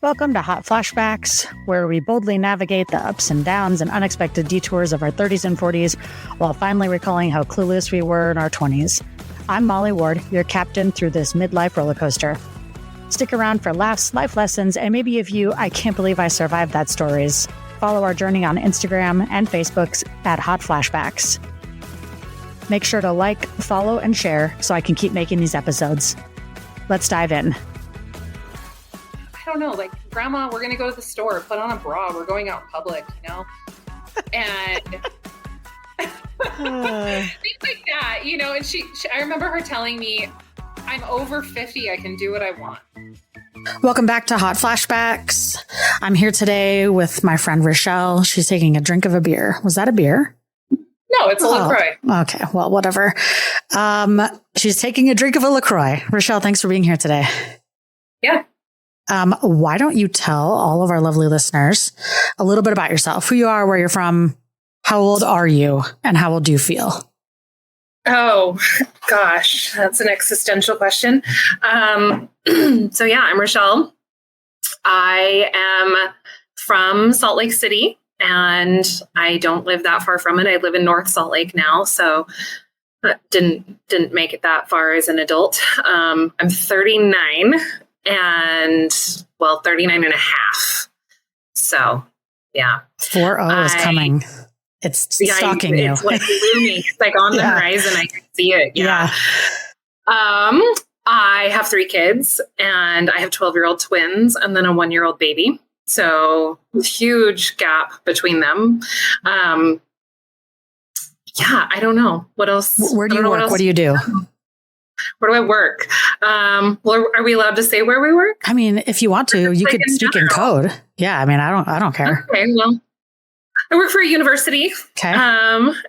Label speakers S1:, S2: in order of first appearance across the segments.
S1: Welcome to Hot Flashbacks, where we boldly navigate the ups and downs and unexpected detours of our 30s and 40s while finally recalling how clueless we were in our 20s. I'm Molly Ward, your captain through this midlife roller coaster. Stick around for laughs, life lessons, and maybe a few I can't believe I survived that stories. Follow our journey on Instagram and Facebook at Hot Flashbacks. Make sure to like, follow, and share so I can keep making these episodes. Let's dive in.
S2: I don't know, like, Grandma, we're going to go to the store, put on a bra, we're going out in public, you know? And things like that, you know? And she, I remember her telling me, I'm over 50, I can do what I want.
S1: Welcome back to Hot Flashbacks. I'm here today with my friend Rochelle. She's taking a drink of a beer. Was that a beer?
S2: No, it's a LaCroix.
S1: Okay, well, whatever. She's taking a drink of a LaCroix. Rochelle, thanks for being here today.
S2: Yeah.
S1: Why don't you tell all of our lovely listeners a little bit about yourself, who you are, where you're from, how old are you, and how old do you feel?
S2: Oh, gosh, that's an existential question. So yeah, I'm Rochelle. I am from Salt Lake City, and I don't live that far from it. I live in North Salt Lake now, so didn't make it that far as an adult. I'm 39. And 39 and a half. So, yeah.
S1: 4-0 is coming. It's stalking you.
S2: It's like looming. It's like on the horizon. I can see it. Yeah. I have 3 kids, and I have 12-year-old twins and then a 1-year-old baby. So huge gap between them. I don't know. What else?
S1: Where do you work? What do you do?
S2: Where do I work? Well, are we allowed to say where we work?
S1: I mean, if you want to, you could speak in code. Yeah, I mean, I don't care.
S2: Okay, well, I work for a university.
S1: Okay.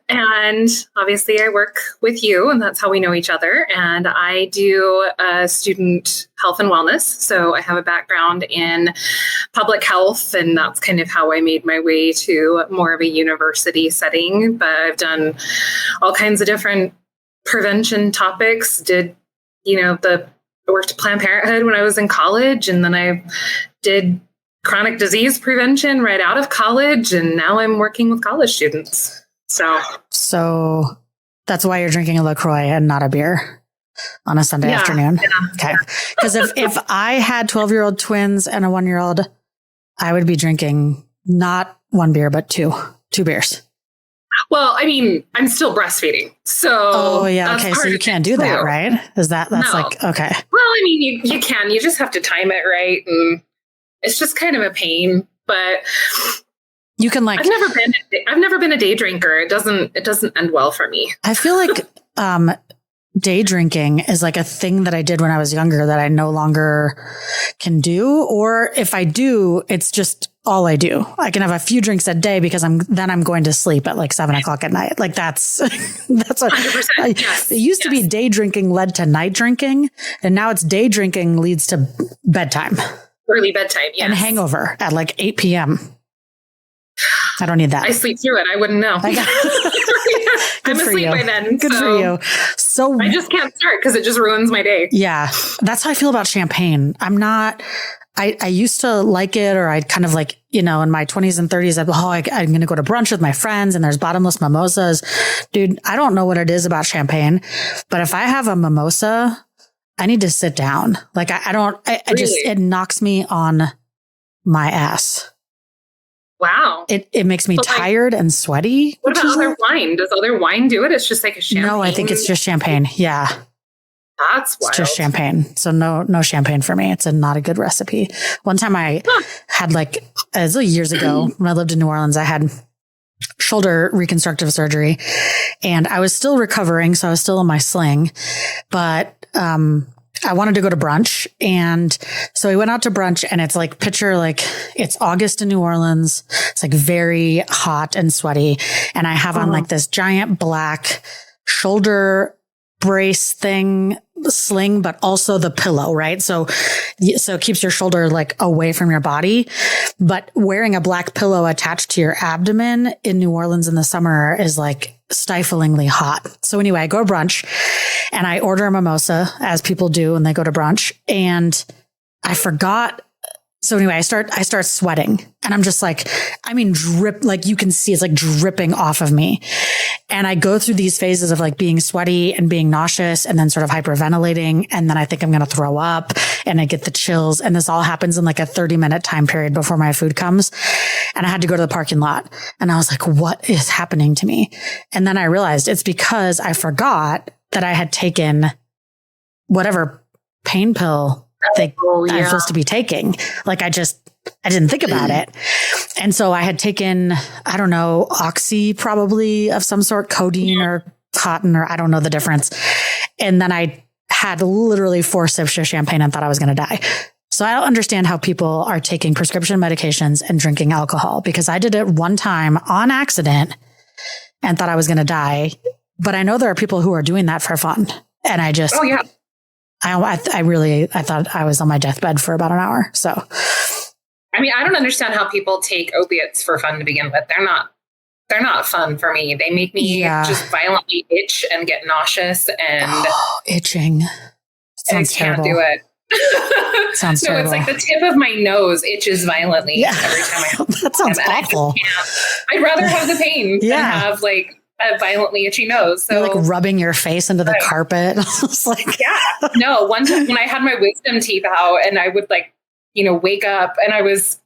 S2: And obviously I work with you, and that's how we know each other. And I do student health and wellness. So I have a background in public health, and that's kind of how I made my way to more of a university setting. But I've done all kinds of different prevention topics. Worked at Planned Parenthood when I was in college, and then I did chronic disease prevention right out of college, and now I'm working with college students. So that's why you're drinking a LaCroix and not a beer on a Sunday afternoon. Yeah. Okay. Because if I had 12-year-old twins and a 1-year-old, I would be drinking not 1 beer, but two beers. Well, I mean, I'm still breastfeeding. So
S1: okay. So you can't do that, right? That's
S2: no.
S1: Like, okay.
S2: Well, I mean, you can, you just have to time it right. And it's just kind of a pain, but
S1: you can
S2: I've never been a day drinker. It doesn't end well for me.
S1: I feel like, day drinking is like a thing that I did when I was younger that I no longer can do. Or if I do, it's just all I do. I can have a few drinks a day because I'm going to sleep at like 7:00 at night. Like that's what
S2: 100%. Yes.
S1: It used to be day drinking led to night drinking. And now it's day drinking leads to bedtime.
S2: Early bedtime. Yes.
S1: And hangover at like 8 p.m. I don't need that.
S2: I sleep through it. I wouldn't know. I'm asleep by then.
S1: Good for you. So
S2: I just can't start because it just ruins my day.
S1: Yeah. That's how I feel about champagne. I used to like it, or I'd kind of like, in my 20s and 30s, I'm going to go to brunch with my friends and there's bottomless mimosas. Dude, I don't know what it is about champagne, but if I have a mimosa, I need to sit down. Like it knocks me on my ass.
S2: Wow.
S1: It makes me tired and sweaty.
S2: What about other wine? Does other wine do it? It's just like a champagne.
S1: No, I think it's just champagne. Yeah.
S2: That's wild.
S1: It's just champagne. So no champagne for me. It's not a good recipe. One time I had it was years ago when I lived in New Orleans, I had shoulder reconstructive surgery and I was still recovering. So I was still in my sling, but, I wanted to go to brunch. And so we went out to brunch, and it's like it's August in New Orleans. It's like very hot and sweaty. And I have on like this giant black shoulder brace thing, sling, but also the pillow, right? So it keeps your shoulder like away from your body, but wearing a black pillow attached to your abdomen in New Orleans in the summer is like stiflingly hot. So anyway, I go to brunch and I order a mimosa, as people do when they go to brunch. And I forgot So anyway, I start sweating and I'm just like, I mean, drip, like you can see it's like dripping off of me. And I go through these phases of like being sweaty and being nauseous and then sort of hyperventilating. And then I think I'm going to throw up and I get the chills. And this all happens in like a 30-minute time period before my food comes. And I had to go to the parking lot and I was like, what is happening to me? And then I realized it's because I forgot that I had taken whatever pain pill I'm supposed to be taking. Like I didn't think about it. And so I had taken, I don't know, Oxy probably of some sort, codeine or cotton, or I don't know the difference. And then I had literally 4 sips of champagne and thought I was going to die. So I don't understand how people are taking prescription medications and drinking alcohol, because I did it one time on accident and thought I was going to die. But I know there are people who are doing that for fun. And I just, I thought I was on my deathbed for about an hour. So,
S2: I mean, I don't understand how people take opiates for fun to begin with. They're not fun for me. They make me just violently itch and get nauseous and
S1: itching. Sounds
S2: terrible.
S1: Can't
S2: do it.
S1: Sounds terrible.
S2: It's like the tip of my nose itches violently every time I have
S1: that sounds awful.
S2: I'd rather have the pain than have like a violently itchy nose. So
S1: you're like rubbing your face into the carpet. It's like,
S2: no, one time when I had my wisdom teeth out and I would like, wake up, and I was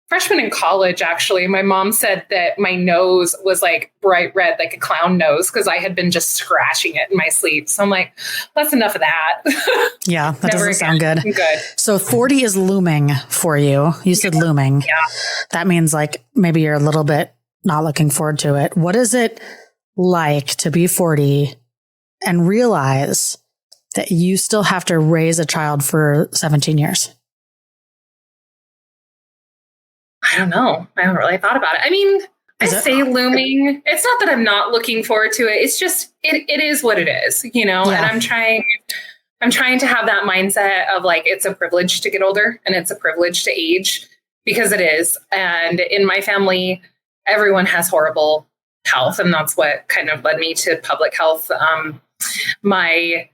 S2: freshman in college, actually, my mom said that my nose was like bright red, like a clown nose, because I had been just scratching it in my sleep. So I'm like, that's enough of that.
S1: Yeah, that doesn't sound good.
S2: Good.
S1: So 40 is looming for you. You said looming.
S2: Yeah.
S1: That means like maybe you're a little bit not looking forward to it. What is it like to be 40 and realize that you still have to raise a child for 17 years?
S2: I don't know. I haven't really thought about it. I mean, I say looming. It's not that I'm not looking forward to it. It's just, it is what it is, and I'm trying to have that mindset of like, it's a privilege to get older and it's a privilege to age, because it is. And in my family, everyone has horrible health. And that's what kind of led me to public health. My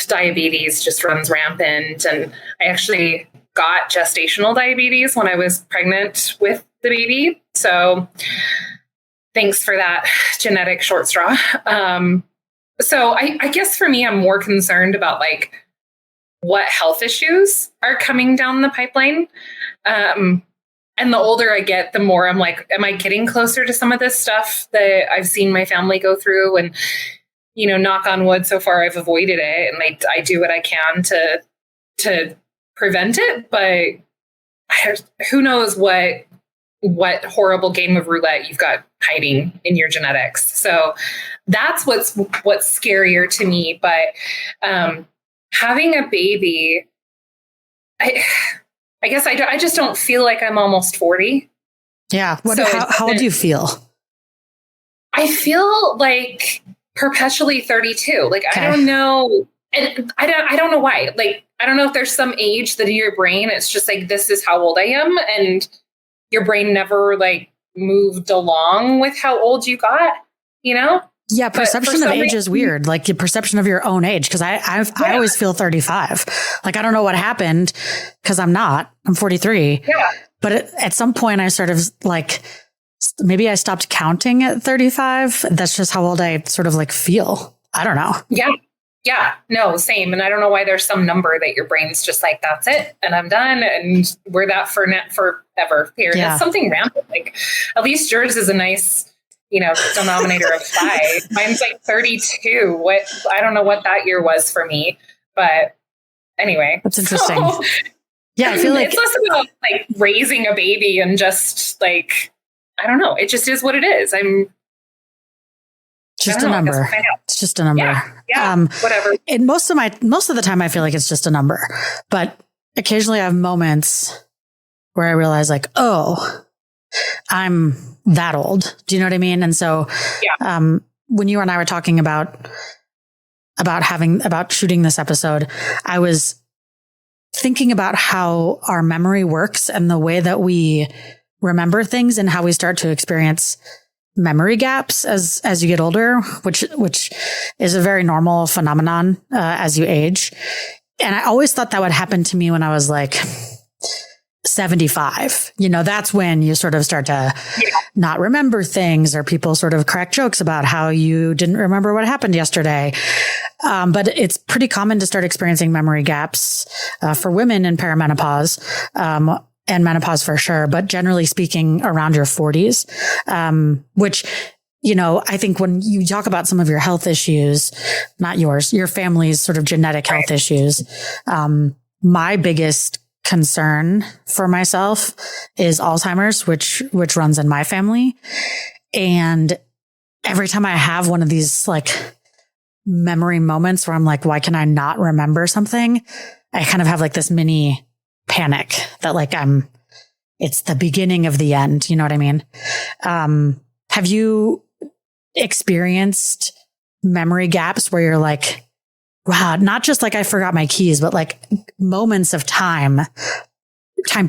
S2: diabetes just runs rampant. And I actually got gestational diabetes when I was pregnant with the baby. So thanks for that genetic short straw. So I guess for me, I'm more concerned about like what health issues are coming down the pipeline. And the older I get, the more I'm like, am I getting closer to some of this stuff that I've seen my family go through? And, knock on wood, so far I've avoided it. And I do what I can to prevent it. But who knows what horrible game of roulette you've got hiding in your genetics. So that's what's scarier to me. But having a baby, I guess I just don't feel like I'm almost 40.
S1: Yeah. How old do you feel?
S2: I feel like perpetually 32. Like, okay. I don't know. And I don't know why. Like, I don't know if there's some age that in your brain, it's just like, this is how old I am. And your brain never like moved along with how old you got,
S1: Yeah, perception of age is weird. Like the perception of your own age. Cause I always feel 35. Like, I don't know what happened because I'm 43.
S2: Yeah.
S1: But at some point I sort of like, maybe I stopped counting at 35. That's just how old I sort of like feel. I don't know.
S2: Yeah. Yeah, no, same. And I don't know why there's some number that your brain's just like, that's it. And I'm done. And we're that forever. Period. Yeah. It's something rampant. Like, at least yours is a nice, denominator of 5. Mine's like 32. I don't know what that year was for me, but anyway.
S1: That's interesting. So, yeah, I feel like
S2: it's less about like raising a baby and just like, I don't know. It just is what it is.
S1: Just a number. It's just a number.
S2: Yeah, whatever.
S1: And most of the time I feel like it's just a number, but occasionally I have moments where I realize like, oh, I'm that old. Do you know what I mean? And so, when you and I were talking about shooting this episode, I was thinking about how our memory works and the way that we remember things and how we start to experience memory gaps as you get older, which is a very normal phenomenon as you age. And I always thought that would happen to me when I was like 75. That's when you sort of start to not remember things, or people sort of crack jokes about how you didn't remember what happened yesterday. But it's pretty common to start experiencing memory gaps for women in perimenopause, and menopause for sure. But generally speaking, around your 40s, which, I think when you talk about some of your health issues, not yours, your family's sort of genetic health issues, my biggest concern for myself is Alzheimer's, which runs in my family. And every time I have one of these like memory moments where I'm like, why can I not remember something? I kind of have like this mini panic that like it's the beginning of the end. You know what I mean? Have you experienced memory gaps where you're like, wow, not just like I forgot my keys, but like moments of time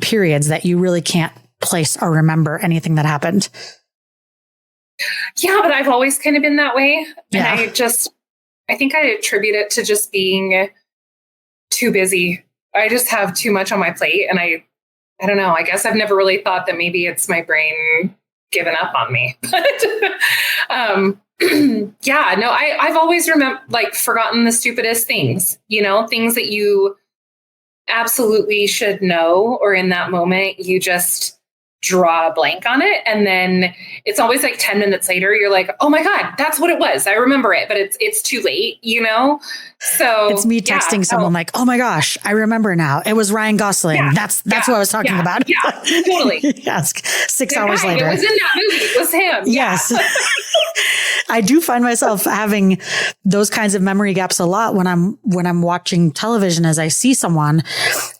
S1: periods that you really can't place or remember anything that happened?
S2: Yeah, but I've always kind of been that way. Yeah. And I think I attribute it to just being too busy. I just have too much on my plate. And I don't know, I guess I've never really thought that maybe it's my brain giving up on me. Yeah, no, I've always forgotten the stupidest things, things that you absolutely should know, or in that moment you just draw a blank on it. And then it's always like 10 minutes later, you're like, oh my God, that's what it was. I remember it, but it's too late, So
S1: it's me texting someone like, oh my gosh, I remember now. It was Ryan Gosling. Yeah, that's what I was talking about.
S2: Yeah, totally.
S1: Yes. 6 hours later.
S2: It was in that movie. It was him.
S1: Yes. Yeah. I do find myself having those kinds of memory gaps a lot when I'm watching television, as I see someone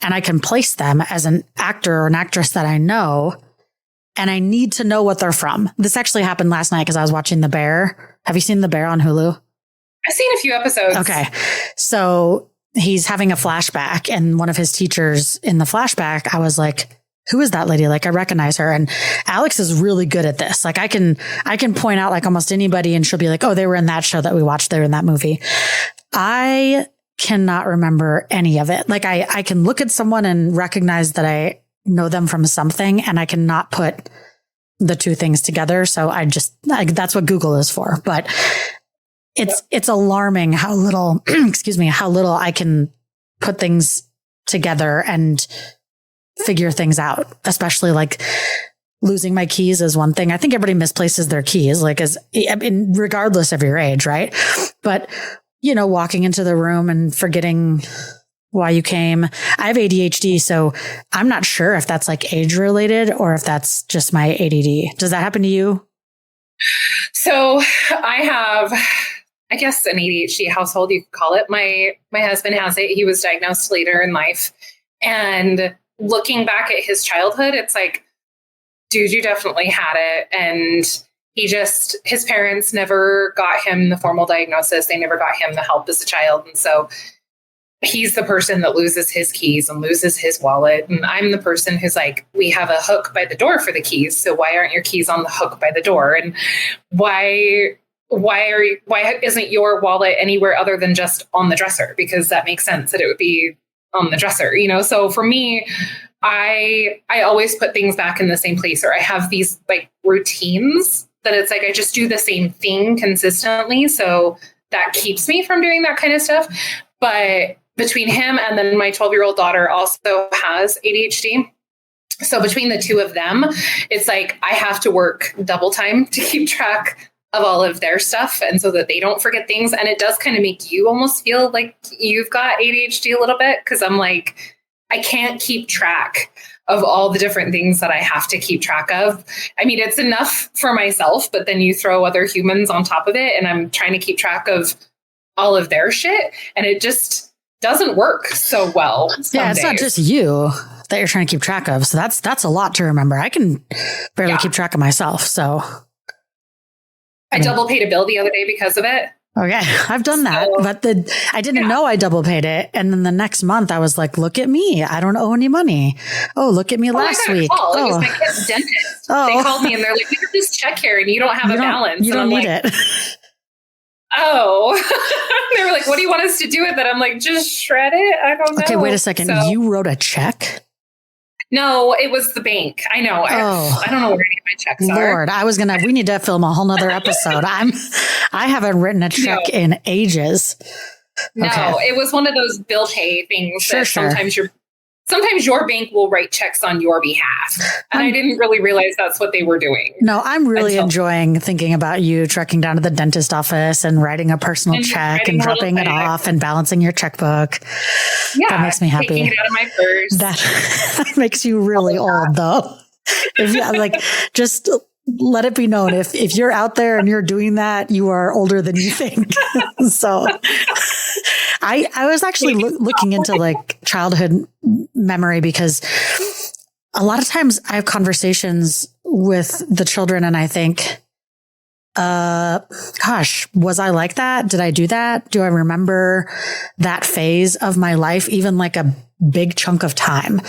S1: and I can place them as an actor or an actress that I know, and I need to know what they're from. This actually happened last night because I was watching The Bear. Have you seen The Bear on Hulu?
S2: I've seen a few episodes.
S1: Okay. So he's having a flashback, and one of his teachers in the flashback, I was like, who is that lady? Like, I recognize her. And Alex is really good at this. Like, I can point out like almost anybody, and she'll be like, oh, they were in that show that we watched. They were in that movie. I cannot remember any of it. Like, I can look at someone and recognize that I know them from something, and I cannot put the two things together. So that's what Google is for. But it's alarming how little, how little I can put things together and figure things out, especially like losing my keys is one thing. I think everybody misplaces their keys, regardless of your age, right? But, walking into the room and forgetting why you came. I have ADHD, so I'm not sure if that's like age related or if that's just my ADD. Does that happen to you?
S2: So I have, I guess, an ADHD household, you could call it. My husband has it. He was diagnosed later in life. And looking back at his childhood, it's like, dude, you definitely had it. And his parents never got him the formal diagnosis. They never got him the help as a child. And so he's the person that loses his keys and loses his wallet. And I'm the person who's like, we have a hook by the door for the keys. So why aren't your keys on the hook by the door? And why isn't your wallet anywhere other than just on the dresser? Because that makes sense that it would be on the dresser, So for me, I always put things back in the same place, or I have these like routines that it's like I just do the same thing consistently. So that keeps me from doing that kind of stuff. But between him and then my 12-year-old daughter also has ADHD. So between the two of them, it's like I have to work double time to keep track of all of their stuff, and so that they don't forget things. And it does kind of make you almost feel like you've got ADHD a little bit, because I'm like, I can't keep track of all the different things that I have to keep track of. I mean, it's enough for myself, but then you throw other humans on top of it, and I'm trying to keep track of all of their shit, and it just doesn't work so well.
S1: Yeah, it's not just you that you're trying to keep track of. So that's a lot to remember. I can barely keep track of myself. So
S2: I double paid a bill the other day because of it.
S1: Okay, I've done that, but I didn't know I double paid it. And then the next month I was like, look at me. I don't owe any money. Oh, look at me last week.
S2: It was my kid's dentist. They called me and they're like, we got this check here and you don't have a balance.
S1: You don't need it.
S2: Oh, they were like, what do you want us to do with it? I'm like, just shred it. I don't know.
S1: Okay, wait a second. So, you wrote a check?
S2: No, it was the bank. I know. I don't know where any of my checks are.
S1: Lord, we need to film a whole nother episode. I haven't written a check in ages.
S2: No, it was one of those bill pay things that sometimes your bank will write checks on your behalf. And I didn't really realize that's what they were doing.
S1: No, I'm really enjoying thinking about you trekking down to the dentist office and writing a personal check and dropping it off and balancing your checkbook.
S2: Yeah.
S1: That makes me happy.
S2: Taking it out of my purse.
S1: That makes you really old, though. Just let it be known, if you're out there and you're doing that, you are older than you think. So I was actually looking into like childhood memory, because a lot of times I have conversations with the children and I think, gosh, was I like that? Did I do that? Do I remember that phase of my life, even like a big chunk of time?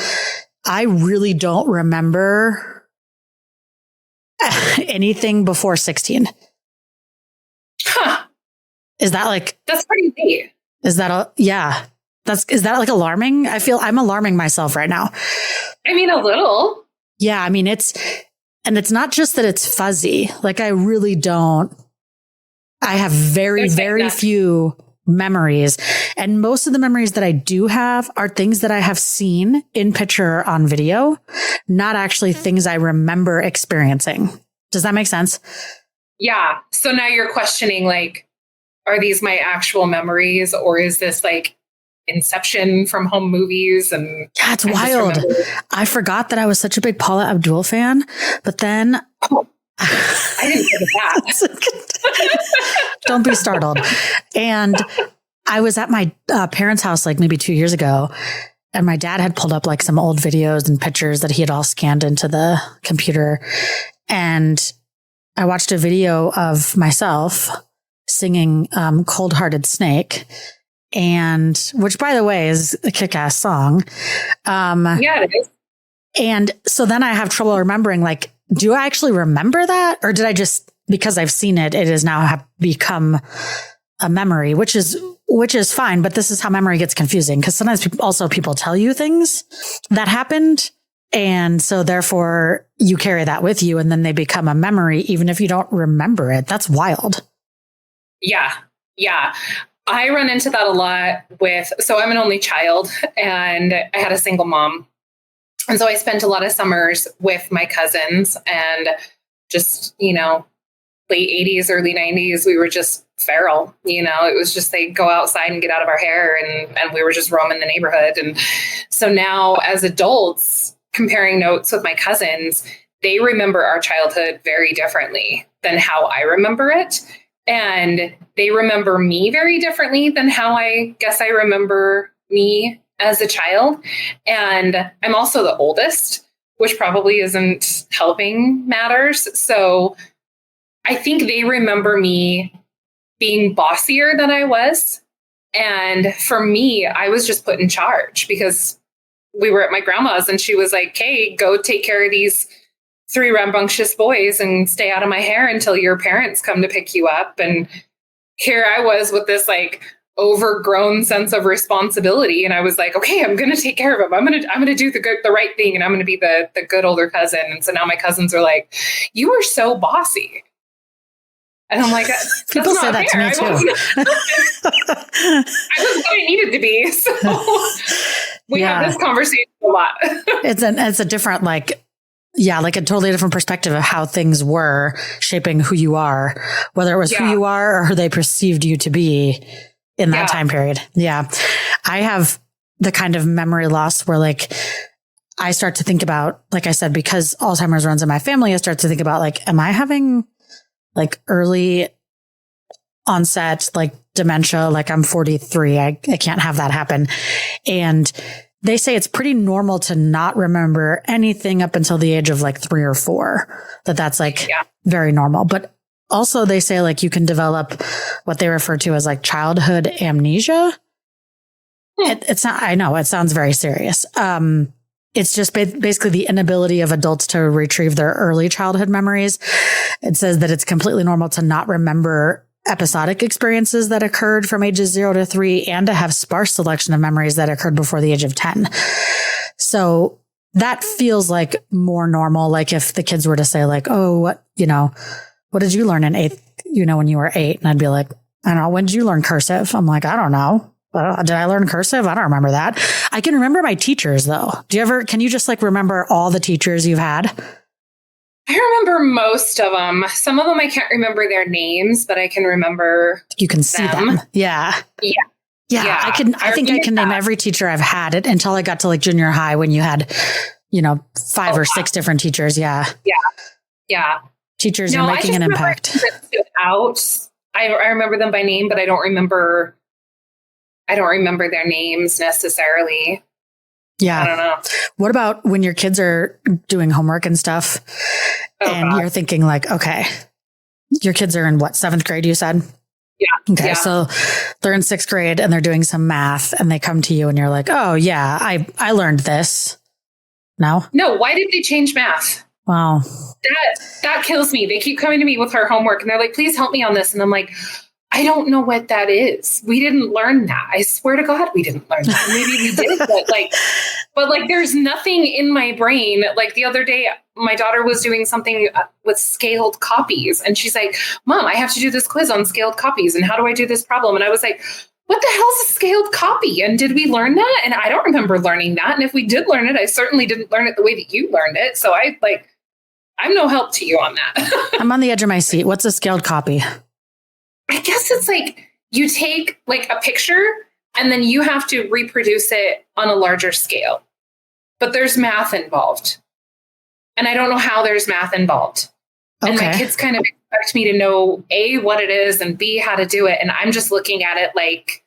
S1: I really don't remember anything before 16.
S2: Huh.
S1: Is that like,
S2: that's pretty neat.
S1: Is that is that like alarming? I feel I'm alarming myself right now.
S2: I mean, a little.
S1: Yeah. I mean, it's not just that it's fuzzy. Like I have very, very few memories. And most of the memories that I do have are things that I have seen in picture or on video, not actually things I remember experiencing. Does that make sense?
S2: Yeah. So now you're questioning, like, are these my actual memories, or is this like Inception from home movies? And
S1: yeah, it's wild. I forgot that I was such a big Paula Abdul fan, but then
S2: I didn't think of that.
S1: Don't be startled. And I was at my parents' house like maybe 2 years ago, and my dad had pulled up like some old videos and pictures that he had all scanned into the computer. And I watched a video of myself singing Cold Hearted Snake, and which, by the way, is a kick-ass song.
S2: Yeah, it is.
S1: And so then I have trouble remembering, like, do I actually remember that? Or did I just, because I've seen it, it has now become a memory, which is fine. But this is how memory gets confusing, because sometimes people tell you things that happened. And so therefore you carry that with you, and then they become a memory, even if you don't remember it. That's wild.
S2: Yeah. Yeah. I run into that a lot so I'm an only child, and I had a single mom. And so I spent a lot of summers with my cousins, and just, late 80s, early 90s, we were just feral. It was just, they'd go outside and get out of our hair, and we were just roaming the neighborhood. And so now as adults, comparing notes with my cousins, they remember our childhood very differently than how I remember it. And they remember me very differently than how I guess I remember me as a child. And I'm also the oldest, which probably isn't helping matters. So I think they remember me being bossier than I was. And for me, I was just put in charge because we were at my grandma's and she was like, hey, go take care of these 3 rambunctious boys and stay out of my hair until your parents come to pick you up. And here I was with this like overgrown sense of responsibility. And I was like, okay, I'm going to take care of them. I'm going to do the right thing. And I'm going to be the good older cousin. And so now my cousins are like, you were so bossy. And I'm like,
S1: people say that
S2: fair.
S1: to me too.
S2: I was what I needed to be. So we have this conversation a lot.
S1: It's a different, like a totally different perspective of how things were shaping who you are, whether it was who you are or who they perceived you to be in that time period. Yeah. I have the kind of memory loss where like, I start to think about, like I said, because Alzheimer's runs in my family, I start to think about like, am I having like early onset, like dementia? Like I'm 43. I can't have that happen. And they say it's pretty normal to not remember anything up until the age of like 3 or 4, that's like very normal. But also they say like you can develop what they refer to as like childhood amnesia. It's not, I know it sounds very serious. It's just basically the inability of adults to retrieve their early childhood memories. It says that it's completely normal to not remember episodic experiences that occurred from ages 0 to 3 and to have sparse selection of memories that occurred before the age of 10. So that feels like more normal. Like if the kids were to say like, oh, what did you learn in eighth, when you were 8? And I'd be like, I don't know. When did you learn cursive? I'm like, I don't know. Did I learn cursive? I don't remember that. I can remember my teachers though. Can you just like remember all the teachers you've had?
S2: I remember most of them. Some of them I can't remember their names, but I can remember.
S1: You can see them. Yeah.
S2: Yeah.
S1: I think I can name every teacher I've had it until I got to like junior high when you had, 5 or 6 different teachers. Yeah.
S2: Yeah.
S1: Teachers are making an impact.
S2: That stood out. I remember them by name, but I don't remember their names necessarily.
S1: Yeah.
S2: I don't know.
S1: What about when your kids are doing homework and stuff you're thinking like, okay, your kids are in what, 7th grade, you said?
S2: Yeah.
S1: Okay. Yeah. So they're in 6th grade and they're doing some math and they come to you and you're like, oh yeah, I learned this. No?
S2: No. Why did they change math?
S1: Wow.
S2: That kills me. They keep coming to me with her homework and they're like, please help me on this. And I'm like, I don't know what that is. We didn't learn that. I swear to God, we didn't learn that. Maybe we did, but there's nothing in my brain. Like the other day, my daughter was doing something with scaled copies and she's like, Mom, I have to do this quiz on scaled copies. And how do I do this problem? And I was like, what the hell is a scaled copy? And did we learn that? And I don't remember learning that. And if we did learn it, I certainly didn't learn it the way that you learned it. So I'm no help to you on that.
S1: I'm on the edge of my seat. What's a scaled copy?
S2: I guess it's like you take like a picture and then you have to reproduce it on a larger scale. But there's math involved. And I don't know how there's math involved. Okay. And my kids kind of expect me to know A, what it is, and B, how to do it. And I'm just looking at it like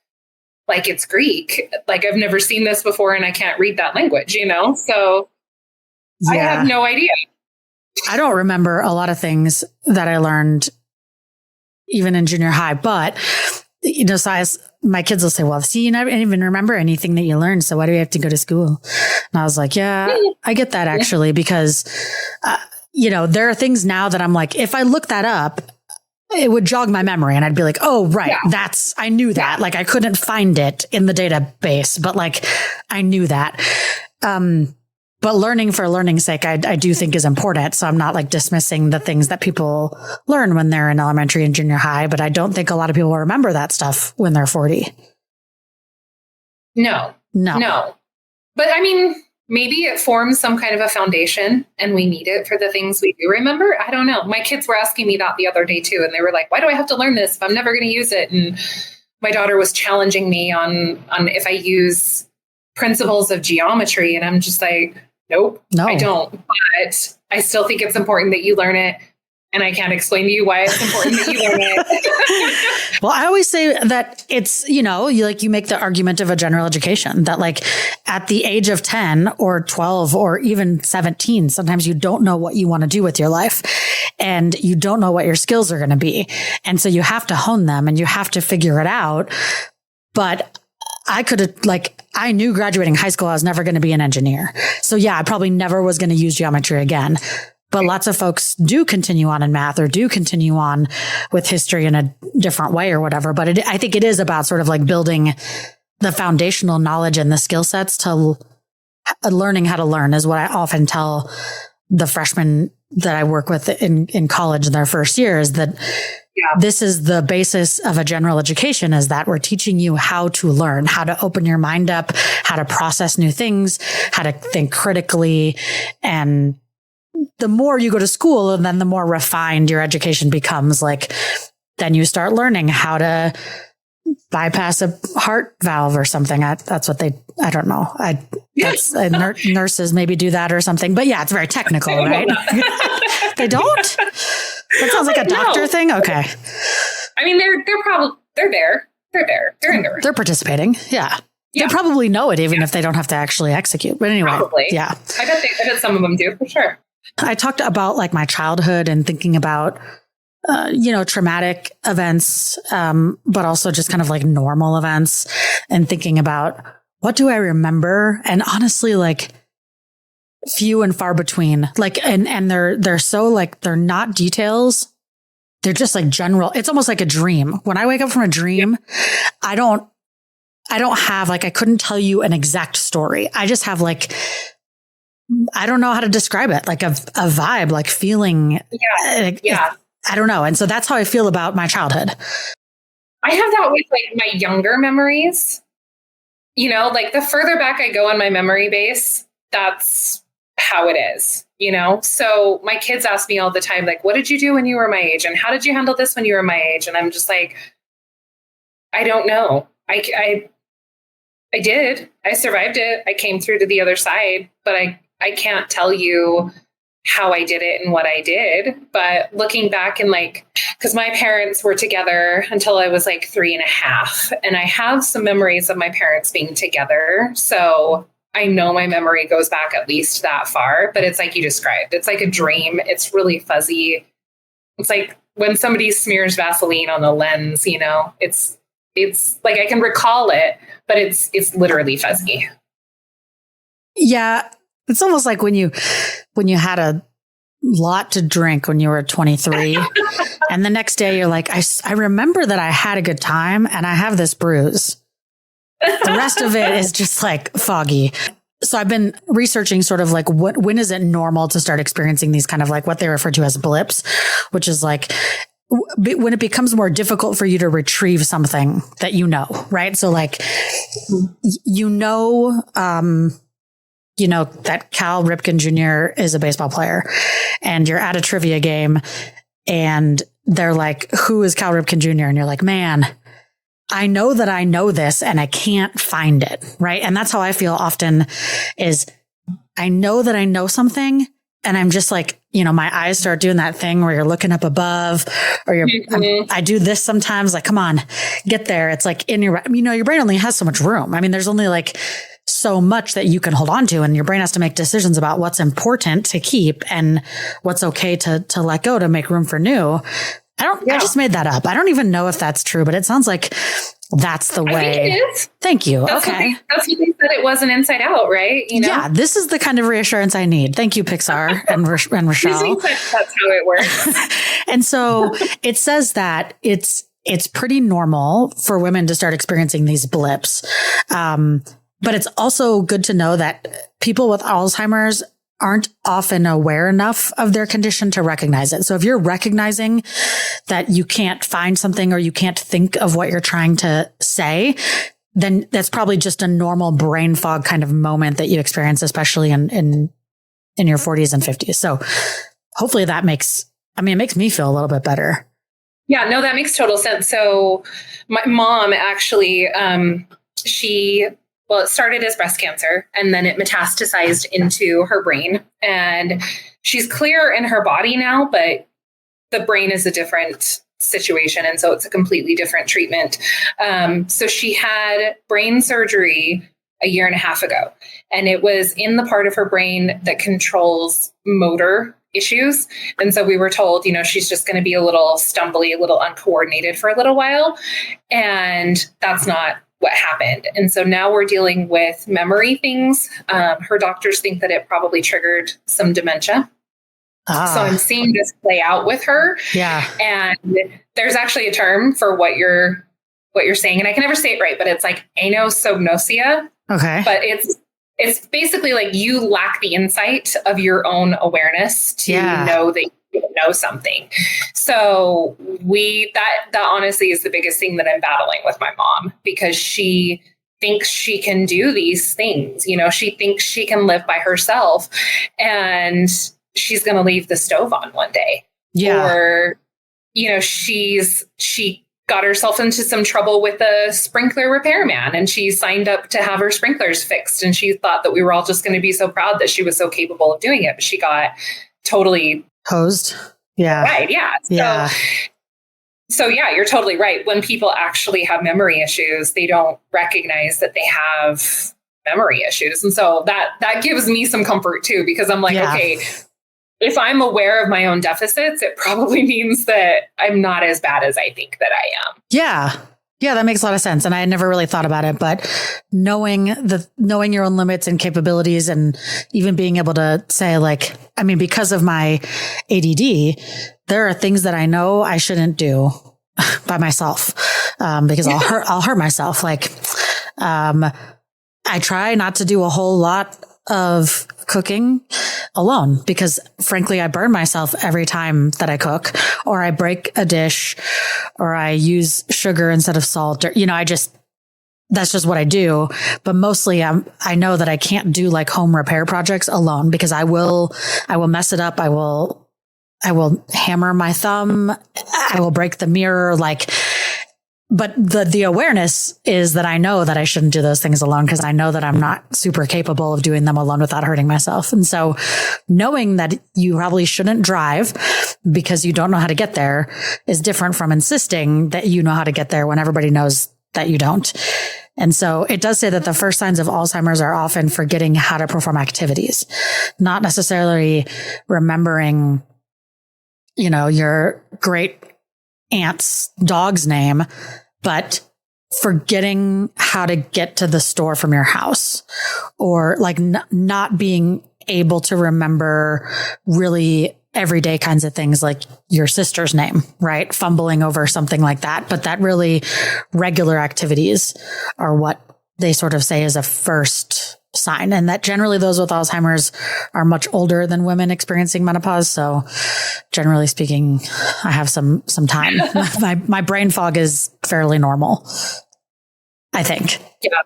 S2: it's Greek. Like I've never seen this before and I can't read that language, So yeah. I have no idea.
S1: I don't remember a lot of things that I learned even in junior high, but my kids will say, well, see, you never even remember anything that you learned. So why do we have to go to school? And I was like, yeah, I get that actually, because, there are things now that I'm like, if I look that up, it would jog my memory and I'd be like, oh, right. Yeah. I knew that. Like I couldn't find it in the database, but like I knew that. But learning for learning's sake, I do think is important. So I'm not like dismissing the things that people learn when they're in elementary and junior high, but I don't think a lot of people remember that stuff when they're 40.
S2: No. But I mean, maybe it forms some kind of a foundation and we need it for the things we do remember. I don't know. My kids were asking me that the other day too. And they were like, why do I have to learn this if I'm never going to use it? And my daughter was challenging me on if I use principles of geometry. And I'm just like, nope, no, I don't. But I still think it's important that you learn it. And I can't explain to you why it's important that you learn it.
S1: Well, I always say that it's, you make the argument of a general education that like at the age of 10 or 12 or even 17, sometimes you don't know what you want to do with your life and you don't know what your skills are going to be. And so you have to hone them and you have to figure it out. But I knew graduating high school, I was never going to be an engineer. So yeah, I probably never was going to use geometry again. But lots of folks do continue on in math or do continue on with history in a different way or whatever. But I think it is about sort of like building the foundational knowledge and the skill sets to learning how to learn is what I often tell the freshmen that I work with in college in their first year is that this is the basis of a general education is that we're teaching you how to learn, how to open your mind up, how to process new things, how to think critically. And the more you go to school and then the more refined your education becomes, like then you start learning how to bypass a heart valve or something. That's what I don't know. Nurses maybe do that or something, but yeah, it's very technical, right? They don't? That sounds like a doctor thing. Okay.
S2: I mean, they're there. They're in there.
S1: They're participating. Yeah. They probably know it even if they don't have to actually execute. But anyway, yeah.
S2: I bet some of them do for sure.
S1: I talked about like my childhood and thinking about, traumatic events, but also just kind of like normal events and thinking about what do I remember? And honestly, like few and far between, like, and they're so like, they're not details. They're just like general. It's almost like a dream. When I wake up from a dream, I don't have like, I couldn't tell you an exact story. I just have like I don't know how to describe it, like a vibe, like feeling.
S2: Yeah.
S1: I don't know. And so that's how I feel about my childhood.
S2: I have that with like my younger memories. You know, like the further back I go on my memory base, that's how it is, you know? So my kids ask me all the time, like, what did you do when you were my age? And how did you handle this when you were my age? And I'm just like, I don't know. I did. I survived it. I came through to the other side, but I can't tell you how I did it and what I did. But looking back and like, because my parents were together until I was like 3.5. And I have some memories of my parents being together. So I know my memory goes back at least that far, but it's like you described. It's like a dream. It's really fuzzy. It's like when somebody smears Vaseline on the lens, you know, it's like I can recall it, but it's literally fuzzy.
S1: Yeah. It's almost like when you had a lot to drink when you were 23 and the next day you're like, I remember that I had a good time and I have this bruise. The rest of it is just like foggy. So I've been researching sort of like when is it normal to start experiencing these kind of like what they refer to as blips, which is like when it becomes more difficult for you to retrieve something that you know, right? So like, you know that Cal Ripken Jr. is a baseball player and you're at a trivia game and they're like, who is Cal Ripken Jr.? And you're like, man, I know that I know this and I can't find it. Right. And that's how I feel often is I know that I know something and I'm just like, you know, my eyes start doing that thing where you're looking up above or I do this sometimes like, come on, get there. It's like your brain only has so much room. I mean, there's only like so much that you can hold on to and your brain has to make decisions about what's important to keep and what's okay to let go to make room for new. I just made that up. I don't even know if that's true, but it sounds like that's the way.
S2: I think it is.
S1: Thank you.
S2: That's
S1: okay.
S2: That's what they said it was an Inside Out, right? You know?
S1: Yeah, this is the kind of reassurance I need. Thank you, Pixar and Rochelle.
S2: That's how it works.
S1: And so it says that it's pretty normal for women to start experiencing these blips. But it's also good to know that people with Alzheimer's aren't often aware enough of their condition to recognize it. So if you're recognizing that you can't find something or you can't think of what you're trying to say, then that's probably just a normal brain fog kind of moment that you experience, especially in your 40s and 50s. So hopefully it makes me feel a little bit better.
S2: Yeah, no, that makes total sense. So my mom actually, it started as breast cancer and then it metastasized into her brain and she's clear in her body now, but the brain is a different situation. And so it's a completely different treatment. So she had brain surgery 1.5 years ago, and it was in the part of her brain that controls motor issues. And so we were told, you know, she's just going to be a little stumbly, a little uncoordinated for a little while. And that's not what happened. And so now we're dealing with memory things. Her doctors think that it probably triggered some dementia. So I'm seeing this play out with her. Yeah. And there's actually a term for what you're saying. And I can never say it right, but it's like anosognosia. Okay. But it's basically like you lack the insight of your own awareness to know that you know something. So that honestly is the biggest thing that I'm battling with my mom, because she thinks she can do these things. You know, she thinks she can live by herself and she's going to leave the stove on one day. Yeah. Or, you know, she got herself into some trouble with a sprinkler repairman and she signed up to have her sprinklers fixed. And she thought that we were all just going to be so proud that she was so capable of doing it. But she got totally
S1: hosed. Yeah.
S2: Right. Yeah. So yeah, you're totally right. When people actually have memory issues, they don't recognize that they have memory issues. And so that gives me some comfort too, because I'm like, okay, if I'm aware of my own deficits, it probably means that I'm not as bad as I think that I am. Yeah.
S1: Yeah, that makes a lot of sense. And I had never really thought about it, but knowing your own limits and capabilities, and even being able to say, like, I mean, because of my ADD, there are things that I know I shouldn't do by myself, because I'll hurt myself. Like, I try not to do a whole lot of cooking alone because frankly, I burn myself every time that I cook or I break a dish or I use sugar instead of salt or, that's just what I do. But mostly I know that I can't do like home repair projects alone because I will mess it up. I will hammer my thumb. I will break the mirror. But the awareness is that I know that I shouldn't do those things alone because I know that I'm not super capable of doing them alone without hurting myself. And so knowing that you probably shouldn't drive because you don't know how to get there is different from insisting that you know how to get there when everybody knows that you don't. And so it does say that the first signs of Alzheimer's are often forgetting how to perform activities, not necessarily remembering, your great aunt's dog's name, but forgetting how to get to the store from your house or not being able to remember really everyday kinds of things like your sister's name, right? Fumbling over something like that. But that really regular activities are what they sort of say is a first sign. And that generally those with Alzheimer's are much older than women experiencing menopause. So generally speaking, I have some time. My brain fog is fairly normal, I think.
S2: Yeah,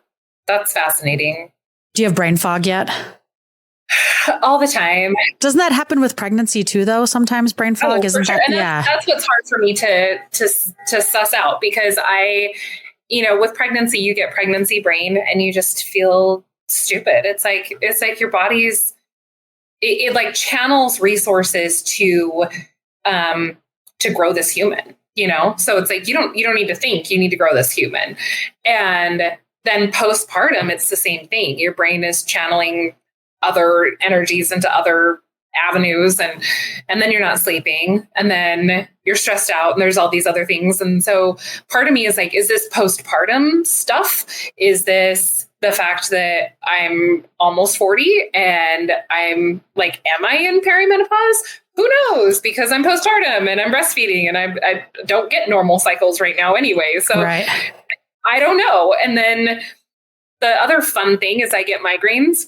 S2: that's fascinating.
S1: Do you have brain fog yet?
S2: All the time.
S1: Doesn't that happen with pregnancy too, though? Sometimes brain fog isn't
S2: sure.
S1: that?
S2: And
S1: yeah,
S2: that's what's hard for me to suss out because with pregnancy, you get pregnancy brain and you just feel stupid. It's like your body's it like channels resources to grow this human. So it's like you don't need to think, you need to grow this human, and then postpartum, it's the same thing. Your brain is channeling other energies into other avenues and then you're not sleeping and then you're stressed out and there's all these other things. And so part of me is like, is this postpartum stuff? Is this the fact that I'm almost 40 and I'm like, am I in perimenopause? Who knows? Because I'm postpartum and I'm breastfeeding and I don't get normal cycles right now anyway. So right. I don't know. And then the other fun thing is I get migraines.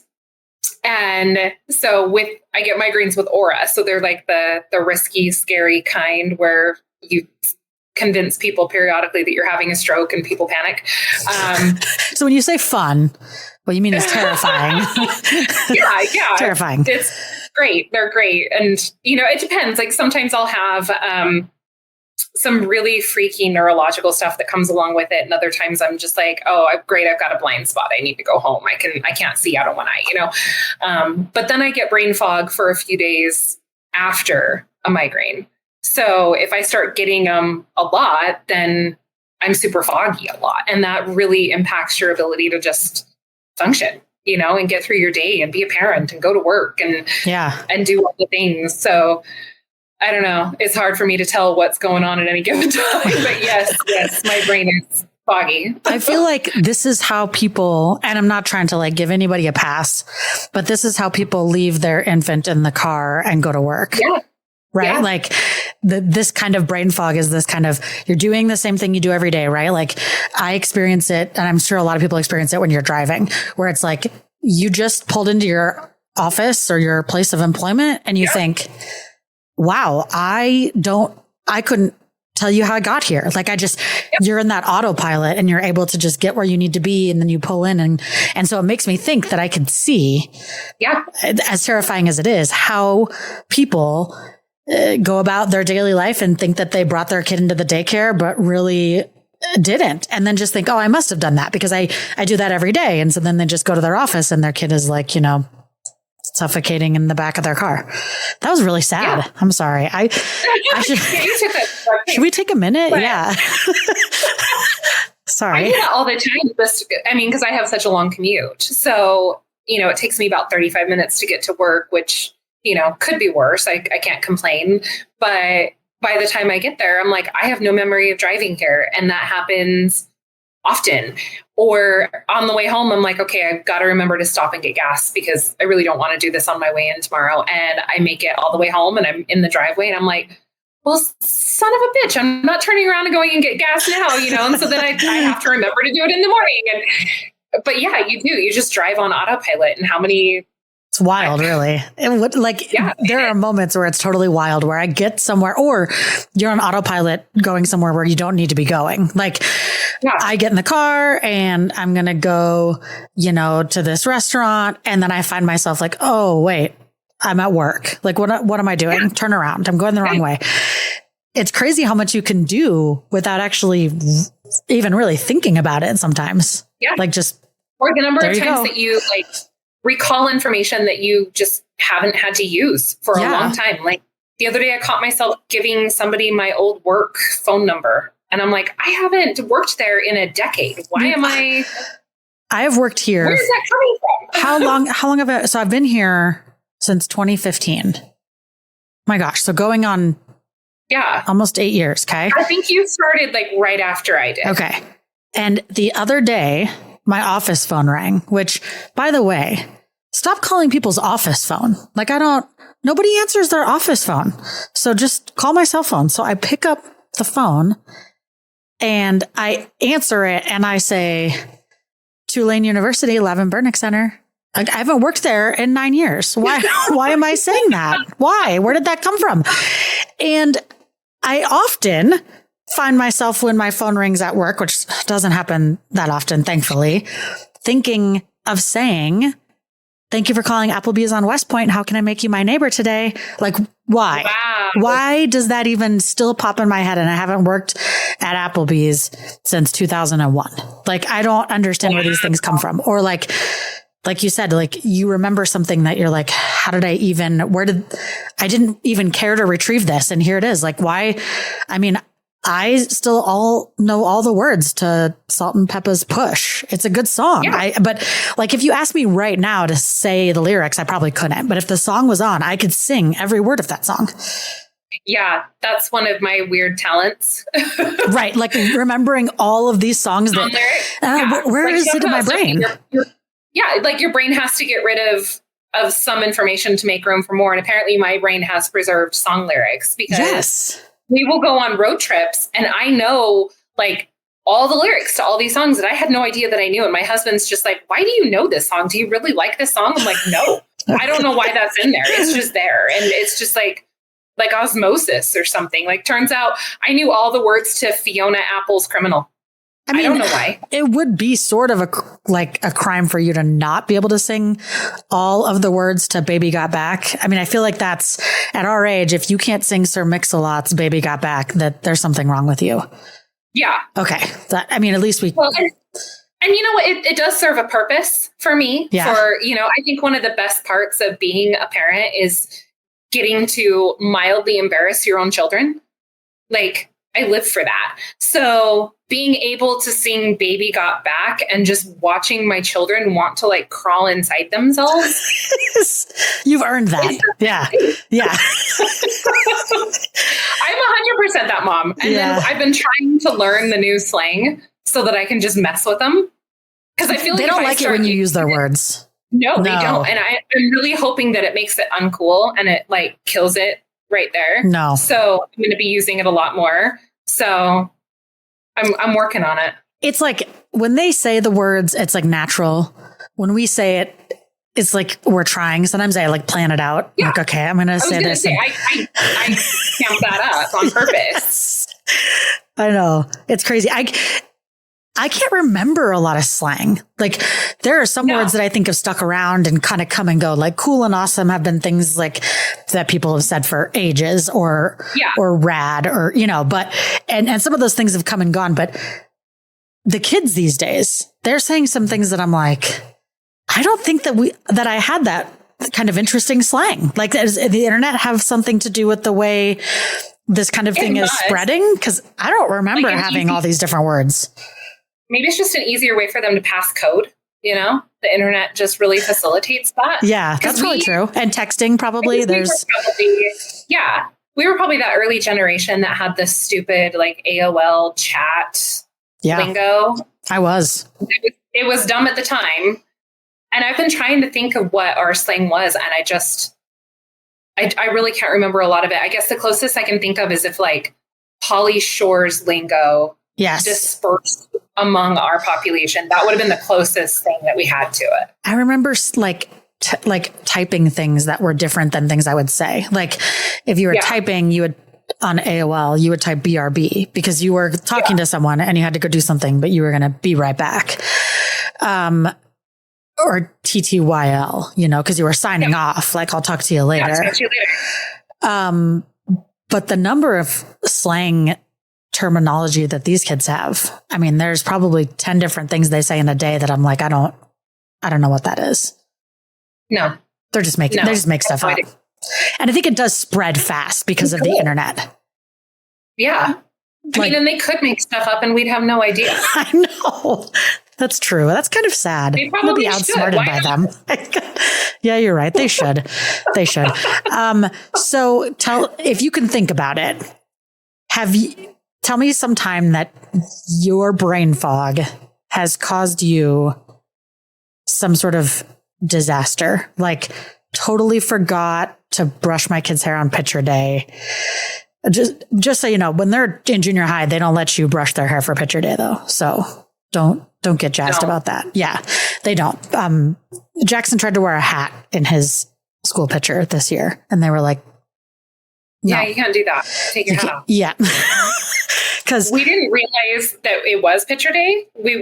S2: And so I get migraines with aura. So they're like the risky, scary kind where you convince people periodically that you're having a stroke and people panic.
S1: So when you say fun, what you mean is terrifying.
S2: yeah.
S1: Terrifying.
S2: It's great. They're great. And, it depends. Like sometimes I'll have some really freaky neurological stuff that comes along with it. And other times I'm just like, oh, great. I've got a blind spot. I need to go home. I can't see out of one eye, but then I get brain fog for a few days after a migraine. So if I start getting them a lot, then I'm super foggy a lot. And that really impacts your ability to just function, and get through your day and be a parent and go to work and do all the things. So I don't know. It's hard for me to tell what's going on at any given time, but yes, my brain is foggy.
S1: I feel like this is how people, and I'm not trying to give anybody a pass, but this is how people leave their infant in the car and go to work.
S2: Yeah.
S1: Right.
S2: Yeah.
S1: Like this kind of brain fog is this kind of, you're doing the same thing you do every day, right? Like I experience it, and I'm sure a lot of people experience it when you're driving, where it's like you just pulled into your office or your place of employment and you think, wow, I couldn't tell you how I got here. Like you're in that autopilot and you're able to just get where you need to be. And then you pull in. And so it makes me think that I could see, as terrifying as it is, how people go about their daily life and think that they brought their kid into the daycare, but really didn't. And then just think, oh, I must have done that because I do that every day. And so then they just go to their office and their kid is like, suffocating in the back of their car. That was really sad. Yeah. I'm sorry. I should we take a minute? But, yeah. Sorry.
S2: I do that all the time. Because I have such a long commute. So, it takes me about 35 minutes to get to work, which, could be worse. I can't complain. But by the time I get there, I'm like, I have no memory of driving here. And that happens often. Or on the way home, I'm like, okay, I've got to remember to stop and get gas because I really don't want to do this on my way in tomorrow. And I make it all the way home and I'm in the driveway and I'm like, well, son of a bitch, I'm not turning around and going and get gas now, And so then I have to remember to do it in the morning. But yeah, you do. You just drive on autopilot. And how many
S1: It's wild, really. It would there are moments where it's totally wild, where I get somewhere, or you're on autopilot going somewhere where you don't need to be going. I get in the car and I'm going to go, to this restaurant. And then I find myself like, oh, wait, I'm at work. What am I doing? Turn around. I'm going the wrong way. It's crazy how much you can do without actually even really thinking about it sometimes. Yeah.
S2: Or the number of times that you recall information that you just haven't had to use for a long time. The other day I caught myself giving somebody my old work phone number. And I'm like, I haven't worked there in a decade. Why am I
S1: have worked here.
S2: Where is that coming
S1: from? How long have I? So I've been here since 2015. My gosh. So going on almost 8 years. Okay.
S2: I think you started right after I did.
S1: Okay. And the other day, my office phone rang, which, by the way, stop calling people's office phone. Nobody answers their office phone. So just call my cell phone. So I pick up the phone and I answer it and I say, Tulane University, 11 Burnick Center. I haven't worked there in 9 years. Why am I saying that? Why? Where did that come from? And I often find myself when my phone rings at work, which doesn't happen that often, thankfully, thinking of saying, thank you for calling Applebee's on West Point. How can I make you my neighbor today? Why?
S2: Wow.
S1: Why does that even still pop in my head? And I haven't worked at Applebee's since 2001. I don't understand where these things come from. Or like you said, you remember something that you're like, how did I didn't even care to retrieve this. And here it is. Why? I mean, I still know all the words to Salt and Peppa's Push. It's a good song.
S2: Yeah.
S1: But if you ask me right now to say the lyrics, I probably couldn't. But if the song was on, I could sing every word of that song.
S2: Yeah, that's one of my weird talents.
S1: Right. Remembering all of these songs that, where is it in my brain?
S2: Your brain has to get rid of some information to make room for more. And apparently my brain has preserved song lyrics because we will go on road trips and I know all the lyrics to all these songs that I had no idea that I knew. And my husband's just like, why do you know this song? Do you really like this song? I'm like, no, I don't know why that's in there. It's just there. And it's just like osmosis or something. Turns out I knew all the words to Fiona Apple's Criminal. I don't know why.
S1: It would be sort of a crime for you to not be able to sing all of the words to Baby Got Back. I mean, I feel like that's at our age, if you can't sing Sir Mix-a-Lot's Baby Got Back, that there's something wrong with you.
S2: Yeah.
S1: Okay. At least we...
S2: Well, and you know what? It does serve a purpose for me. Yeah. I think one of the best parts of being a parent is getting to mildly embarrass your own children. I live for that. So being able to sing Baby Got Back and just watching my children want to crawl inside themselves.
S1: You've earned that. Yeah. Yeah.
S2: I'm 100% that mom. And then I've been trying to learn the new slang so that I can just mess with them. Because I feel
S1: they don't like it when you use their words.
S2: No, they don't. And I'm really hoping that it makes it uncool and it kills it right there.
S1: No.
S2: So I'm going to be using it a lot more. So I'm working on it.
S1: It's when they say the words, it's natural. When we say it, it's we're trying. Sometimes I plan it out. Yeah. Okay, I'm going to say this.
S2: I camp that up on purpose.
S1: I know. It's crazy. I can't remember a lot of slang. There are some words that I think have stuck around and kind of come and go. Cool and awesome have been things that people have said for ages or rad or, but, and some of those things have come and gone. But the kids these days, they're saying some things that I'm like, I don't think that I had that kind of interesting slang. Does the internet have something to do with the way this kind of thing is spreading? Because I don't remember having all these different words.
S2: Maybe it's just an easier way for them to pass code. The internet just really facilitates that.
S1: Yeah, that's probably true. And texting probably. We
S2: were probably that early generation that had this stupid AOL chat lingo.
S1: I was.
S2: It was dumb at the time. And I've been trying to think of what our slang was. And I really can't remember a lot of it. I guess the closest I can think of is if Polly Shore's lingo dispersed among our population. That would have been the closest thing that we had to it.
S1: I remember like typing things that were different than things I would say. Like if you were typing, you would on AOL, you would type BRB because you were talking to someone and you had to go do something, but you were going to be right back. Or TTYL, you know, because you were signing off, like I'll talk to you later.
S2: Talk to you later.
S1: But the number of slang terminology that these kids have, I mean, there's probably 10 different things they say in a day that I'm like, I don't know what that is.
S2: No,
S1: they just make stuff up. And I think it does spread fast because of the internet.
S2: Yeah. I mean, and they could make stuff up and we'd have no idea.
S1: I know. That's true. That's kind of sad.
S2: They probably
S1: be outsmarted by them. Yeah, you're right. They should. They should. So if you can think about it, tell me some time that your brain fog has caused you some sort of disaster, like totally forgot to brush my kid's hair on picture day. Just so you know, when they're in junior high, they don't let you brush their hair for picture day though. So don't get jazzed about that. Yeah, they don't. Jackson tried to wear a hat in his school picture this year and they were like, no.
S2: Yeah, you can't do that. Take your hat off.
S1: Yeah. Because
S2: we didn't realize that it was picture day. We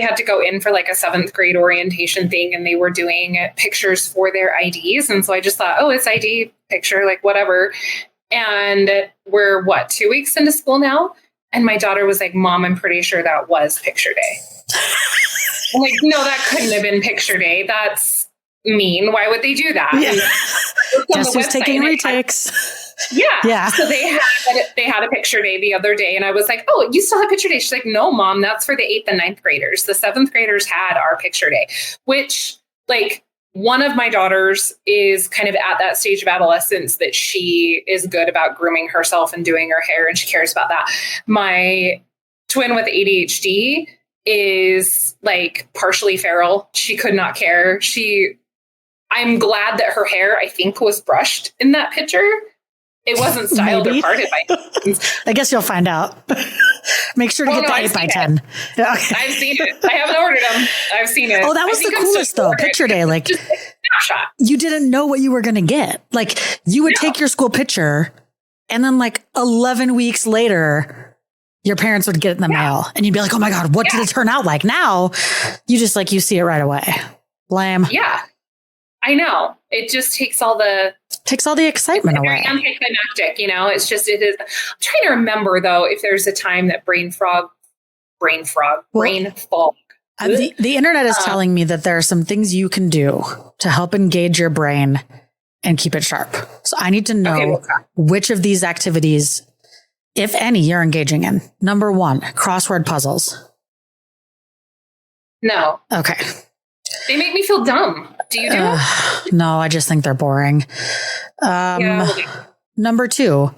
S2: had to go in for like a 7th grade orientation thing and they were doing pictures for their IDs. And so I just thought, oh, it's ID picture, like whatever. And we're 2 weeks into school now? And my daughter was like, Mom, I'm pretty sure that was picture day. I'm like, no, that couldn't have been picture day. That's mean. Why would they do that?
S1: Yeah. Guess who's taking retakes?
S2: Yeah. So they had a picture day the other day and I was like, oh, you still have picture day? She's like, no, Mom, that's for the 8th and 9th graders. The 7th graders had our picture day, which like one of my daughters is kind of at that stage of adolescence that she is good about grooming herself and doing her hair and she cares about that. My twin with ADHD is like partially feral. She could not care. I'm glad that her hair, I think, was brushed in that picture. It wasn't styled or parted by hands.
S1: I guess you'll find out. Make sure to get the 8x10.
S2: Okay. I've seen it. I haven't ordered them. I've seen it.
S1: Oh, that was the coolest though. Picture day. Like you didn't know what you were going to get. Like you would take your school picture and then like 11 weeks later, your parents would get it in the mail and you'd be like, oh my God, what did it turn out like? Now you just like, you see it right away. Lame.
S2: Yeah, I know. It just takes all the
S1: excitement away.
S2: Anticlimactic, you know, it is. I'm trying to remember though, if there's a time that brain fog.
S1: The internet is telling me that there are some things you can do to help engage your brain and keep it sharp. So I need to know which of these activities, if any, you're engaging in. Number 1, crossword puzzles.
S2: No.
S1: Okay.
S2: They make me feel dumb. Do you do it?
S1: No, I just think they're boring. Number 2,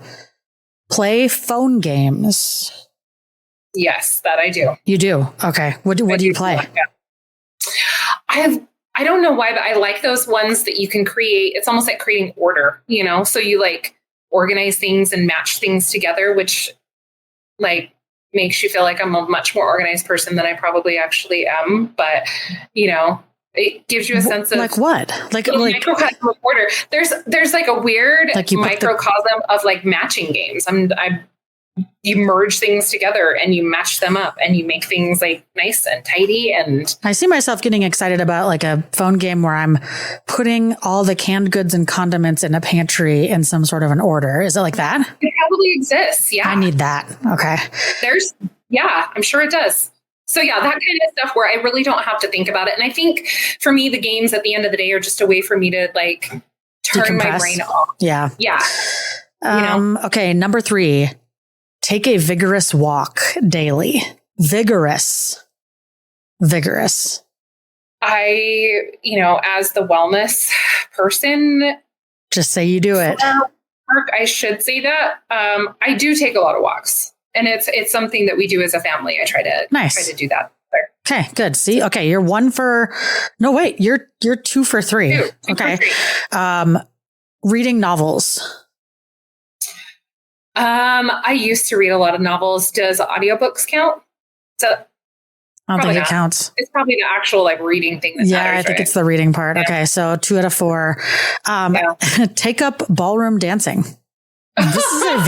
S1: play phone games.
S2: Yes, that I do.
S1: You do? Okay. What do you play?
S2: I don't know why, but I like those ones that you can create. It's almost like creating order, you know? So you like organize things and match things together, which like makes you feel like I'm a much more organized person than I probably actually am. But, you know, it gives you a sense of
S1: like what? Like
S2: microcosm of order. There's like a weird microcosm of like matching games. You merge things together and you match them up and you make things like nice and tidy. And
S1: I see myself getting excited about like a phone game where I'm putting all the canned goods and condiments in a pantry in some sort of an order. Is it like that?
S2: It probably exists. Yeah.
S1: I need that. Okay.
S2: I'm sure it does. So yeah, that kind of stuff where I really don't have to think about it. And I think for me, the games at the end of the day are just a way for me to like turn my brain off.
S1: Yeah.
S2: Yeah.
S1: Okay. Number 3. Take a vigorous walk daily. Vigorous.
S2: I, as the wellness person,
S1: just say you do it.
S2: I should say that. I do take a lot of walks, and it's something that we do as a family. I try to do that.
S1: Okay, good. See, okay, you're 1 for. No, wait, you're 2 for 3.
S2: Two
S1: okay.
S2: For 3.
S1: Reading novels.
S2: I used to read a lot of novels. Does audiobooks count? So
S1: I don't think it counts.
S2: It's probably the actual like reading thing. That matters,
S1: I think it's the reading part. Yeah. Okay. So 2 out of 4. Take up ballroom dancing. This is a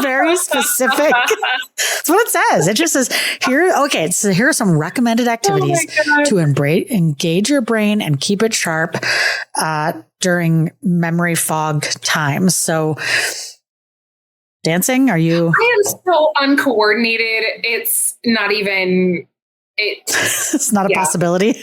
S1: very specific. That's what it says. It just says here. Okay, so here are some recommended activities to engage your brain and keep it sharp during memory fog times. So, dancing. Are you?
S2: I am so uncoordinated. It's not even.
S1: It's not a possibility.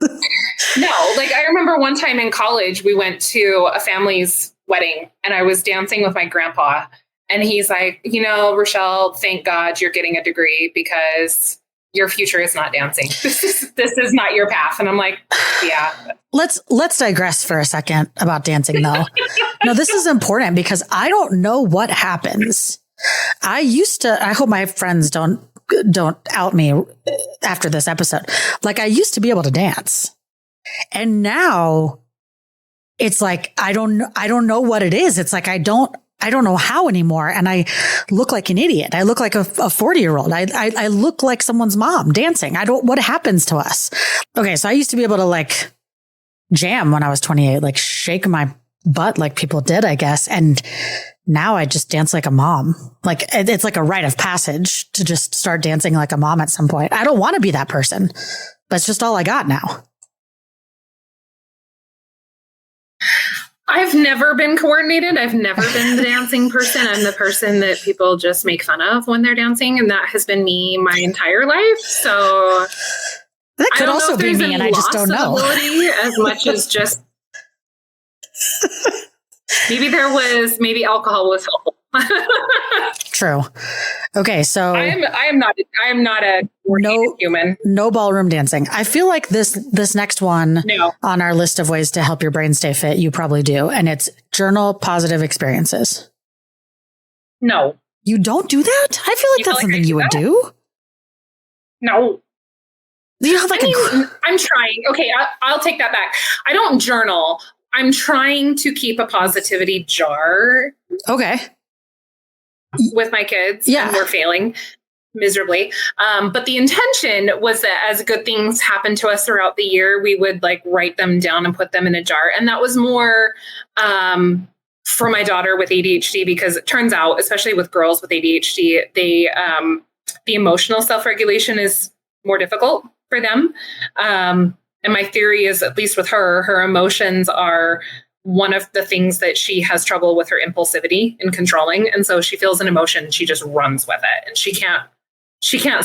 S2: No, like I remember one time in college, we went to a family's wedding and I was dancing with my grandpa and he's like, Rochelle, thank God you're getting a degree because your future is not dancing. This is not your path. And I'm like, yeah.
S1: Let's digress for a second about dancing though. No, this is important because I don't know what happens. I hope my friends don't out me after this episode. Like I used to be able to dance and now it's like, I don't know what it is. It's like, I don't know how anymore. And I look like an idiot. I look like a 40-year-old. I look like someone's mom dancing. What happens to us? Okay. So I used to be able to like jam when I was 28, like shake my butt like people did, I guess. And now I just dance like a mom. Like it's like a rite of passage to just start dancing like a mom at some point. I don't want to be that person. That's just all I got now.
S2: I've never been coordinated. I've never been the dancing person. I'm the person that people just make fun of when they're dancing. And that has been me my entire life. So
S1: that could also be me and I just don't know.
S2: As much as just maybe alcohol was helpful.
S1: True. Okay, so
S2: I am not a human.
S1: No ballroom dancing. I feel like this next one on our list of ways to help your brain stay fit, you probably do, and it's journal positive experiences.
S2: No,
S1: you don't do that. I feel like that's something you would do.
S2: No.
S1: You have like
S2: I'm trying. Okay, I'll take that back. I don't journal. I'm trying to keep a positivity jar.
S1: Okay.
S2: With my kids. Yeah. And we're failing miserably. But the intention was that as good things happen to us throughout the year, we would like write them down and put them in a jar. And that was more for my daughter with ADHD, because it turns out, especially with girls with ADHD, the emotional self-regulation is more difficult for them. And my theory is, at least with her emotions are one of the things that she has trouble with, her impulsivity and controlling. And so she feels an emotion, she just runs with it, and she can't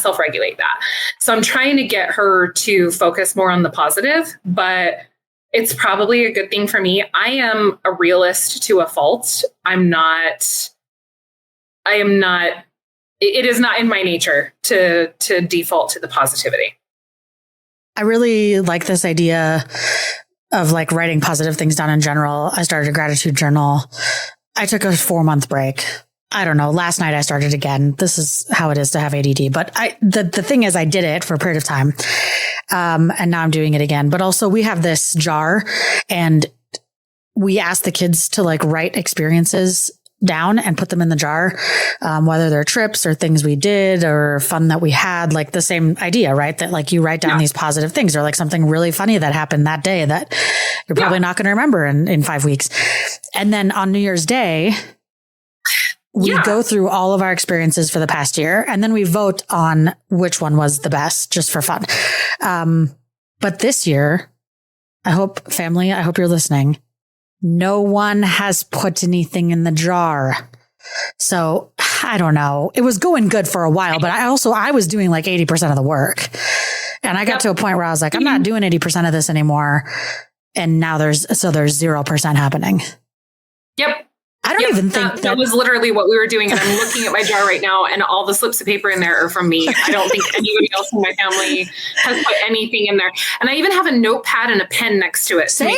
S2: self-regulate that. So I'm trying to get her to focus more on the positive, but it's probably a good thing for me. I am a realist to a fault. It is not in my nature to default to the positivity.
S1: I really like this idea of like writing positive things down in general. I started a gratitude journal. I took a 4-month break. I don't know. Last night I started again. This is how it is to have ADD. But the thing is, I did it for a period of time. And now I'm doing it again. But also we have this jar and we ask the kids to like write experiences down and put them in the jar, whether they're trips or things we did or fun that we had, like the same idea, right? That like you write down these positive things or like something really funny that happened that day that you're probably not going to remember in 5 weeks. And then on New Year's Day, we go through all of our experiences for the past year and then we vote on which one was the best, just for fun. But this year, I hope you're listening. No one has put anything in the jar. So I don't know. It was going good for a while, but I was doing like 80% of the work. And I got to a point where I was like, I'm not doing 80% of this anymore. And now there's 0% happening.
S2: Yep.
S1: I don't even think
S2: that was literally what we were doing. And I'm looking at my jar right now and all the slips of paper in there are from me. I don't think anybody else in my family has put anything in there. And I even have a notepad and a pen next to it.
S1: Same.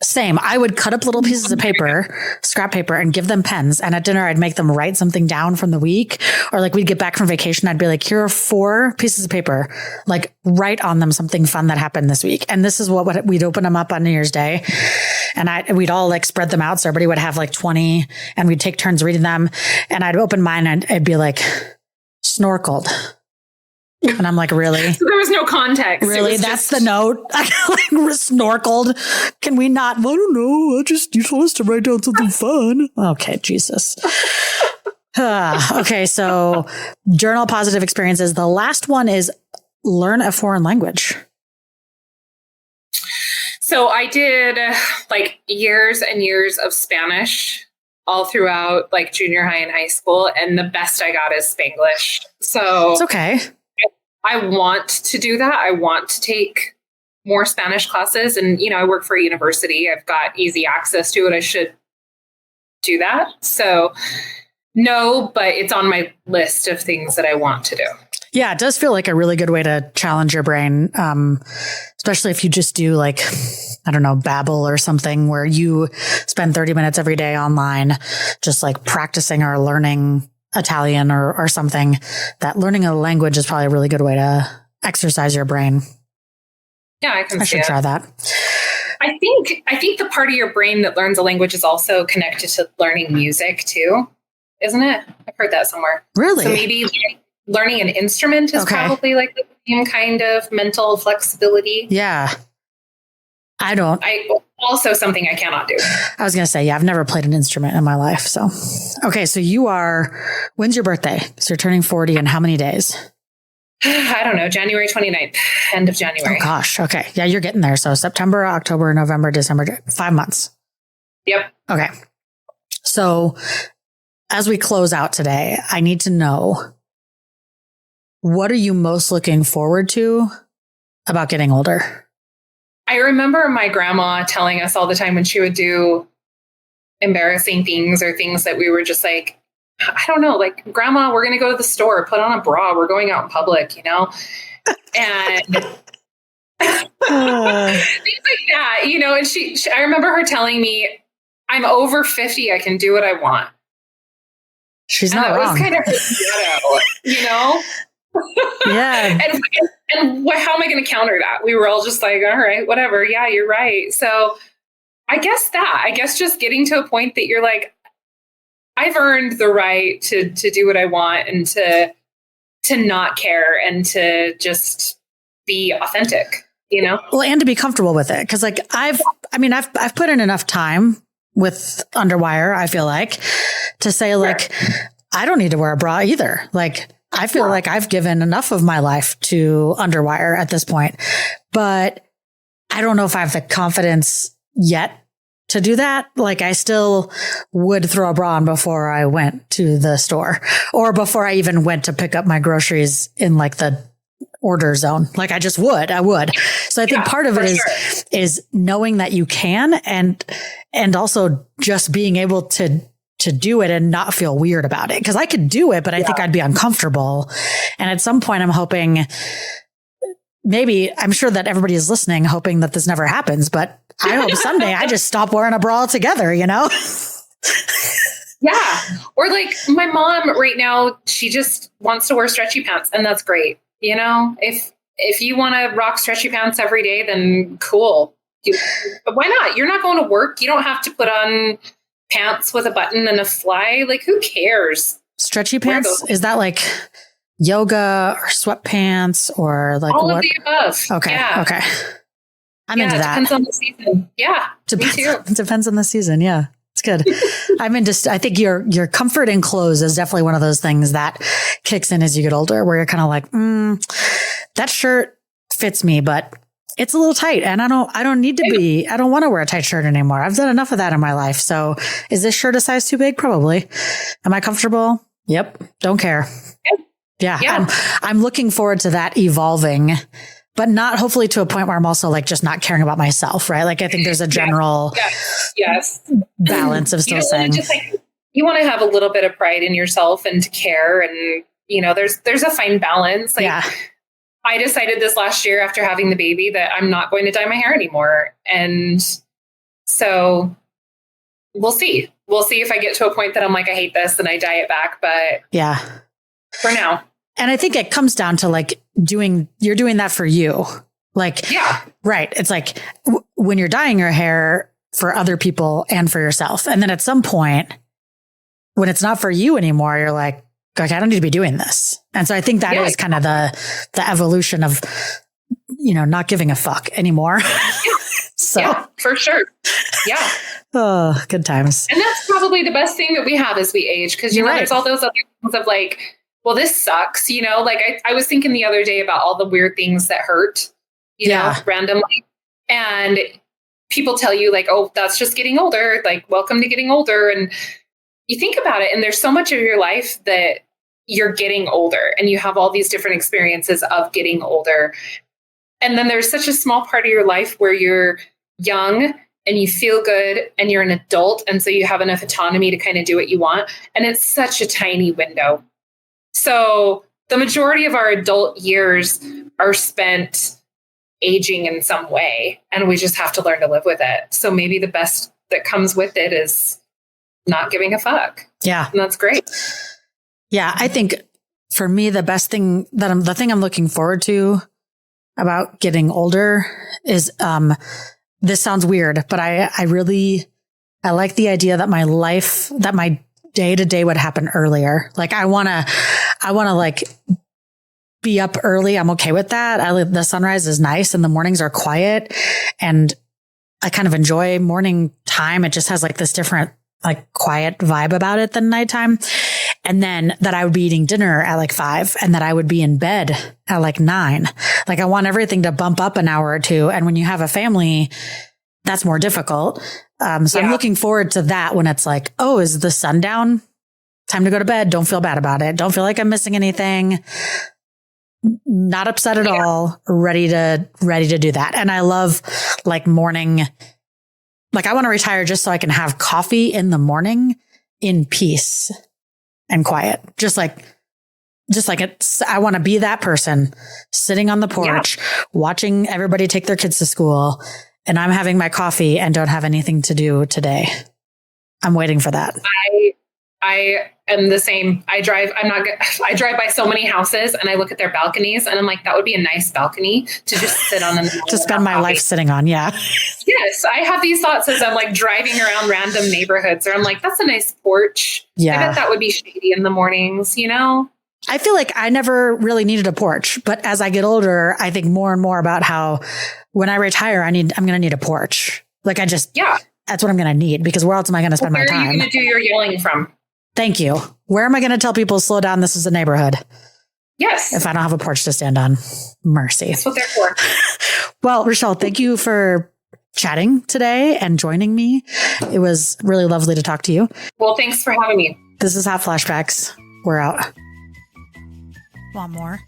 S1: Same. I would cut up little pieces of paper, scrap paper, and give them pens. And at dinner, I'd make them write something down from the week. Or like we'd get back from vacation. I'd be like, here are 4 pieces of paper. Like write on them something fun that happened this week. And this is what we'd open them up on New Year's Day. And we'd all like spread them out. So everybody would have like 20 and we'd take turns reading them. And I'd open mine and I'd be like, snorkeled, And I'm like, really?
S2: So there was no context.
S1: Really? That's the note? I like snorkeled. Can we not? I don't know. You told us to write down something fun. Okay, Jesus. Okay, so journal positive experiences. The last one is learn a foreign language.
S2: So I did like years and years of Spanish all throughout like junior high and high school. And the best I got is Spanglish. So
S1: it's okay.
S2: I want to do that. I want to take more Spanish classes. And, I work for a university. I've got easy access to it. I should do that. So no, but it's on my list of things that I want to do.
S1: Yeah, it does feel like a really good way to challenge your brain, especially if you just do like, I don't know, Babbel or something where you spend 30 minutes every day online, just like practicing or learning Italian or something. That learning a language is probably a really good way to exercise your brain.
S2: Yeah, I
S1: should try that.
S2: I think the part of your brain that learns a language is also connected to learning music too, isn't it? I've heard that somewhere.
S1: Really?
S2: So maybe learning an instrument is probably like the same kind of mental flexibility.
S1: Yeah.
S2: Also something I cannot do.
S1: I was going to say, yeah, I've never played an instrument in my life. So, okay. So when's your birthday? So you're turning 40 in how many days?
S2: I don't know. January 29th, end of January.
S1: Oh gosh. Okay. Yeah, you're getting there. So September, October, November, December, 5 months.
S2: Yep.
S1: Okay. So as we close out today, I need to know, what are you most looking forward to about getting older?
S2: I remember my grandma telling us all the time when she would do embarrassing things or things that we were just like, I don't know, like, Grandma, we're going to go to the store, put on a bra, we're going out in public, And things like that, and she I remember her telling me, I'm over 50, I can do what I want.
S1: She's not wrong.
S2: It was kind of ghetto,
S1: Yeah.
S2: And how am I going to counter that? We were all just like, all right, whatever. Yeah, you're right. So I guess just getting to a point that you're like, I've earned the right to do what I want and to not care and to just be authentic,
S1: Well, and to be comfortable with it. Cause like I've put in enough time with Underwire, I feel like, to say like, I don't need to wear a bra either. Like, I feel like I've given enough of my life to Underwire at this point, but I don't know if I have the confidence yet to do that. Like, I still would throw a bra on before I went to the store or before I even went to pick up my groceries in like the order zone. Like, I would. So I think part of it is knowing that you can and also just being able to do it and not feel weird about it. Cause I could do it, but I think I'd be uncomfortable. And at some point I'm hoping, I'm sure that everybody is listening, hoping that this never happens, but I hope someday I just stop wearing a bra altogether, Yeah.
S2: Or like my mom right now, she just wants to wear stretchy pants and that's great. If you want to rock stretchy pants every day, then cool. But why not? You're not going to work. You don't have to put on pants with a button and a fly. Like, who cares?
S1: Stretchy pants? Is that like yoga or sweatpants or like
S2: all
S1: what?
S2: Of the above?
S1: Okay. Yeah. Okay. I'm into that.
S2: Depends on the season. Yeah. Me too.
S1: It depends on the season. Yeah. It's good. I think your comfort in clothes is definitely one of those things that kicks in as you get older, where you're kind of like, that shirt fits me, but it's a little tight and I don't want to wear a tight shirt anymore. I've done enough of that in my life. So is this shirt a size too big? Probably. Am I comfortable? Yep. Don't care. Yeah. I'm looking forward to that evolving, but not hopefully to a point where I'm also like just not caring about myself. Right. Like I think there's a general balance of still saying,
S2: you want to have a little bit of pride in yourself and to care. And, there's a fine balance. Like, I decided this last year after having the baby that I'm not going to dye my hair anymore. And so we'll see. We'll see if I get to a point that I'm like, I hate this and I dye it back. But for now.
S1: And I think it comes down to like you're doing that for you. Like, right. It's like when you're dyeing your hair for other people and for yourself. And then at some point when it's not for you anymore, you're like, like, I don't need to be doing this. And so I think that is kind of the evolution of, not giving a fuck anymore. So
S2: yeah, for sure. Yeah.
S1: Oh, good times.
S2: And that's probably the best thing that we have as we age. Cause there's all those other things of like, well, this sucks, like I was thinking the other day about all the weird things that hurt, randomly. And people tell you like, oh, that's just getting older. Like, welcome to getting older. And you think about it, and there's so much of your life that you're getting older and you have all these different experiences of getting older. And then there's such a small part of your life where you're young and you feel good and you're an adult. And so you have enough autonomy to kind of do what you want. And it's such a tiny window. So the majority of our adult years are spent aging in some way, and we just have to learn to live with it. So maybe the best that comes with it is not giving a fuck.
S1: Yeah.
S2: And that's great.
S1: Yeah. I think for me, the best thing the thing I'm looking forward to about getting older is, this sounds weird, but I like the idea that my day to day would happen earlier. Like I want to like be up early. I'm okay with that. The sunrise is nice and the mornings are quiet, and I kind of enjoy morning time. It just has like this different, like quiet vibe about it than nighttime. And then that I would be eating dinner at like 5 and that I would be in bed at like 9. Like I want everything to bump up an hour or two. And when you have a family, that's more difficult. So I'm looking forward to that when it's like, oh, is the sun down? Time to go to bed. Don't feel bad about it. Don't feel like I'm missing anything. Not upset at all. Ready to do that. And I love like morning. Like I want to retire just so I can have coffee in the morning in peace and quiet. Just like it's, I want to be that person sitting on the porch, watching everybody take their kids to school, and I'm having my coffee and don't have anything to do today. I'm waiting for that.
S2: I am the same. I drive by so many houses and I look at their balconies and I'm like, that would be a nice balcony to just sit on.
S1: To spend my life sitting on. Yeah.
S2: Yes. I have these thoughts as I'm like driving around random neighborhoods, or I'm like, that's a nice porch.
S1: Yeah.
S2: I bet that would be shady in the mornings,
S1: I feel like I never really needed a porch, but as I get older, I think more and more about how when I retire, I'm going to need a porch. Like that's what I'm going to need, because where else am I going to spend my time?
S2: Where are you going to do your yelling from?
S1: Thank you. Where am I going to tell people, slow down, this is a neighborhood?
S2: Yes.
S1: If I don't have a porch to stand on. Mercy.
S2: That's what they're for.
S1: Well, Rochelle, thank you for chatting today and joining me. It was really lovely to talk to you.
S2: Well, thanks for having me.
S1: This is Hot Flashbacks. We're out. Want more?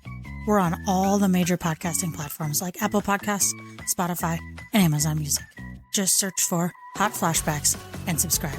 S1: We're on all the major podcasting platforms like Apple Podcasts, Spotify, and Amazon Music. Just search for Hot Flashbacks and subscribe.